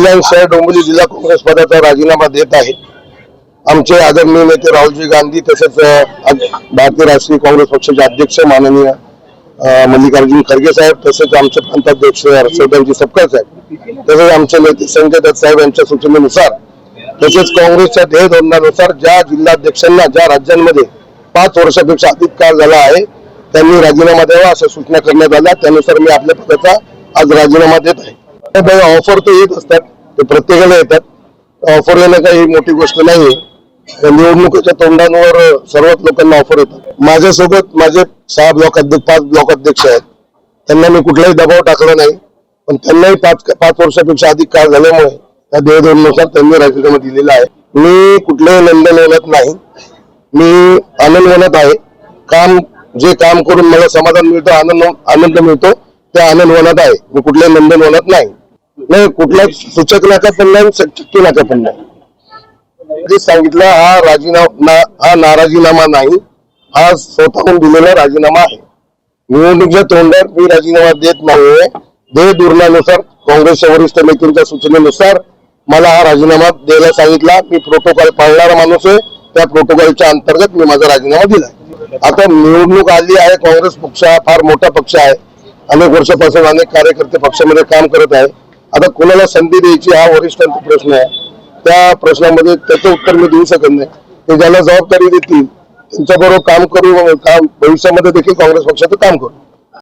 कल्याण शहर डोंबिवली जिल्हा काँग्रेस पदाचा राजीनामा देत आहे। आमचे आदरणीय नेते राहुलजी गांधी तसेच भारतीय राष्ट्रीय काँग्रेस पक्षाचे अध्यक्ष माननीय मल्लिकार्जुन खरगे साहेब तसेच आमचे प्रांताध्यक्ष हर्षवर्धनजी सपकाळ साहेब तसेच आमचे नेते संजय दत्त साहेब यांच्या सूचनेनुसार तसेच काँग्रेसच्या ध्येय धोरणानुसार ज्या जिल्हाध्यक्षांना ज्या राज्यांमध्ये 5 वर्षापेक्षा अधिक काळ झाला आहे त्यांनी राजीनामा द्यावा अशा सूचना करण्यात आल्या। त्यानुसार मी आपल्या पदाचा आज राजीनामा देत आहे। ऑफर तर येत असतात, ते प्रत्येकाला येतात। ऑफर येणं काही मोठी गोष्ट नाही। निवडणुकीच्या तोंडांवर सर्वच लोकांना ऑफर येतात। माझ्यासोबत माझे 5 ब्लॉक अध्यक्ष आहेत, त्यांना मी कुठलाही दबाव टाकला नाही, पण त्यांनाही 5 वर्षापेक्षा अधिक काळ झाल्यामुळे त्या ध्येयधोरणानुसार त्यांनी राजीनामा दिलेला आहे। मी कुठल्याही नंदनवनात नाही, मी आनंदवनात आहे। जे काम करून मला समाधान मिळतं, आनंद मिळतो, त्या आनंदवनात आहे। मी कुठल्याही नंदनवनात नाही, कुठला सूचक नाका पण नाही, चक्की नाका पण नाही। जे सांगितलं हा नाराजीनामा नाही, हा स्वतःहून दिलेला राजीनामा आहे। निवडणुकीच्या तोंडावर मी राजीनामा देत नाहीये। ध्येय धोरणानुसार काँग्रेसच्या वरिष्ठ नेत्यांच्या सूचनेनुसार मला हा राजीनामा द्यायला सांगितला। मी प्रोटोकॉल पाळणारा माणूस आहे, त्या प्रोटोकॉलच्या अंतर्गत मी माझा राजीनामा दिला। आता निवडणूक आली आहे, काँग्रेस पक्ष हा फार मोठा पक्ष आहे, अनेक वर्षापासून अनेक कार्यकर्ते पक्षामध्ये काम करत आहे। आता कोणाला संधी द्यायची हा वरिष्ठांचा प्रश्न आहे, त्या प्रश्नामध्ये त्याचं उत्तर मी देऊ शकत नाही। ते ज्याला जबाबदारी देतील त्यांच्याबरोबर काम करू, भविष्यामध्ये देखील काँग्रेस पक्षाचं काम करू।